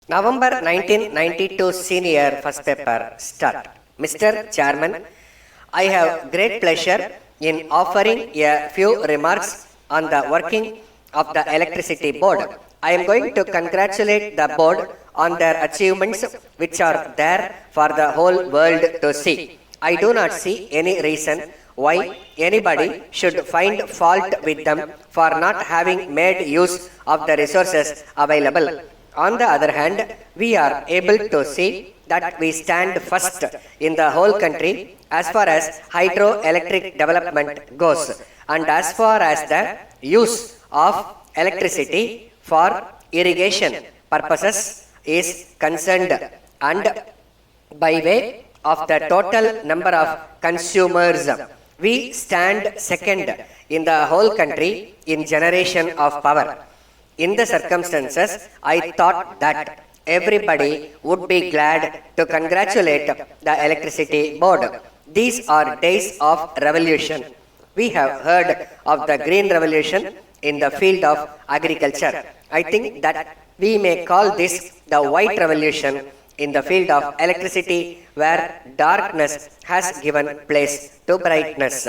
November 1992 Senior First Paper Start. Mr. Chairman, I have great pleasure in offering a few remarks on the working of the Electricity Board. I am going to congratulate the board on their achievements which are there for the whole world to see. I do not see any reason why anybody should find fault with them for not having made use of the resources available. On the other hand, we are able to see that we stand first in the whole country as far as hydroelectric development goes and as far as the use of electricity for irrigation purposes is concerned, and by way of the total number of consumers, we stand second in the whole country in generation of power. In the circumstances, I thought that everybody would be glad to congratulate the Electricity Board. These are days of revolution. We have heard of the Green Revolution in the field of agriculture. I think that we may call this the White Revolution in the field of electricity, where darkness has given place to brightness.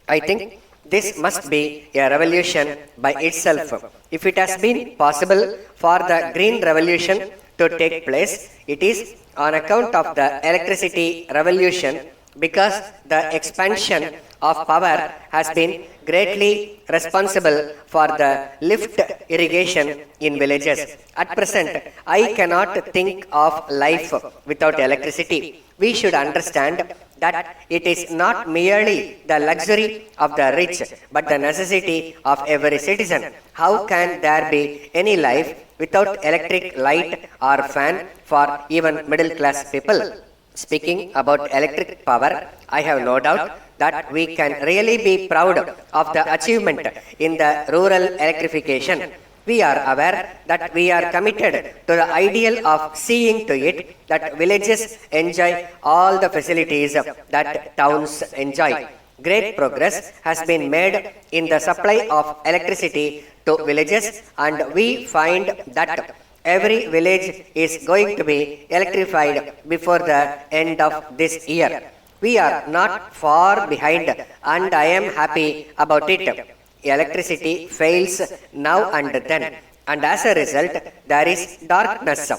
I think this must be a revolution by itself. If it has been possible for the Green Revolution to take place, it is on account of the electricity revolution, because the expansion of power has been greatly responsible for the lift irrigation in villages. At present, I cannot think of life without electricity. We should understand that it is not merely the luxury of the rich, but the necessity of every citizen. How can there be any life without electric light or fan for even middle class people? Speaking about electric power, I have no doubt that we can really be proud of the achievement in the rural electrification. We are aware that we are committed to the ideal of seeing to it that villages enjoy all the facilities that towns enjoy. Great progress has been made in the supply of electricity to villages, and we find that every village is going to be electrified before the end of this year. We are not far behind, and I am happy about it. Electricity fails now and then, and as a result, there is darkness.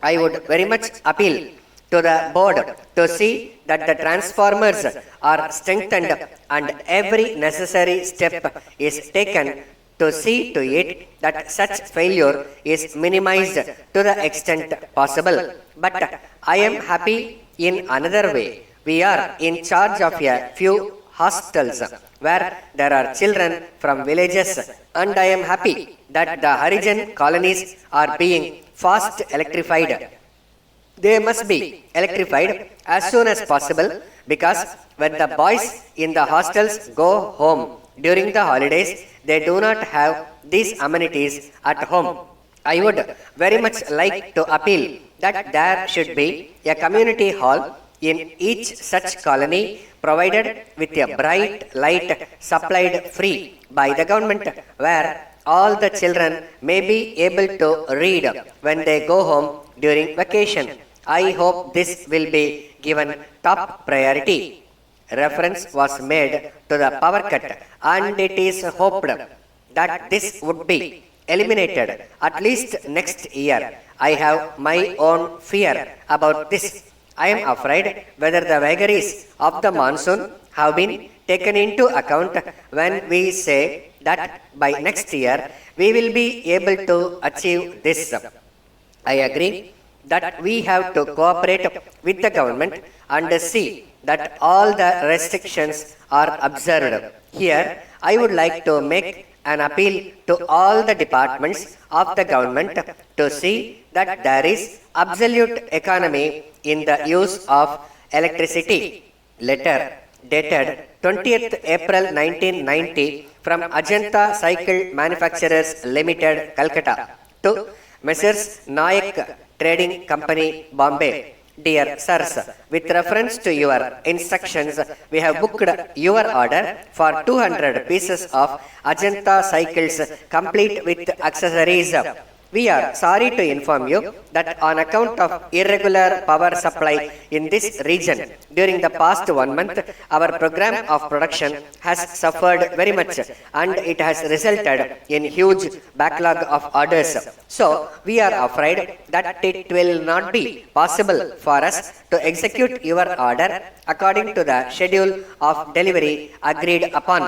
I would very much appeal to the board to see that the transformers are strengthened and every necessary step is taken to see to it that such failure is minimized to the extent possible. But I am happy in another way. We are in charge of a few hostels where there are children from villages, and I am happy that the Harijan colonies are being fast electrified. They must be electrified as soon as possible, because when the boys in the hostels go home during the holidays, they do not have these amenities at home. I would very much like to appeal that there should be a community hall in each such colony, provided with a bright light supplied free by the government, where all the children may be able to read when they go home during vacation. I hope this will be given top priority. Reference was made to the power cut, and it is hoped that this would be eliminated at least next year. I have my own fear about this. I am afraid whether the vagaries of the monsoon have been taken into account when we say that by next year we will be able to achieve this. I agree that we have to cooperate with the government and see that all the restrictions are observed. Here, I would like to make an appeal to all the departments of the government to see that there is absolute economy in the use of electricity. Letter dated 20th April 1990 from Ajanta Cycle Manufacturers Limited, Calcutta, to Messrs. Nayak Trading Company, Bombay. Dear sirs, with reference to your instructions, we have booked your order for 200 pieces of Ajanta cycles complete with accessories. We are sorry to inform you that on account of irregular power supply in this region during the past 1 month, our program of production has suffered very much and it has resulted in huge backlog of orders. So, we are afraid that it will not be possible for us to execute your order according to the schedule of delivery agreed upon.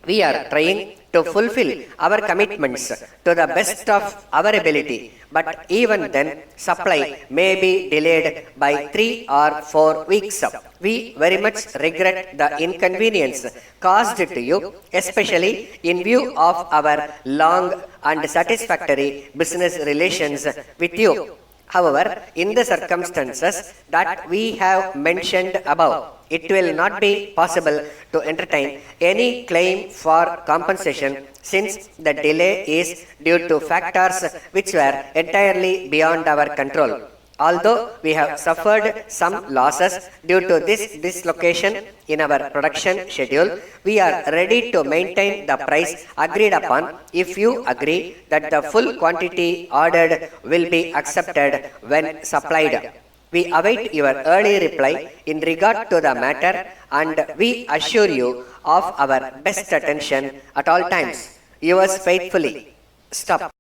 We are trying to fulfill our commitments to the best of our ability, but even then, supply may be delayed by 3 or 4 weeks. We very much regret the inconvenience caused to you, especially in view of our long and satisfactory business relations with you. However, in the circumstances that we have mentioned above, it will not be possible to entertain any claim for compensation since the delay is due to factors which were entirely beyond our control. Although we have suffered some losses due to this dislocation in our production schedule, we are ready to maintain the price agreed upon if you agree that the full quantity ordered will be accepted when supplied. We await your early reply in regard to the matter and we assure you of our best attention at all times. Yours faithfully. Stop.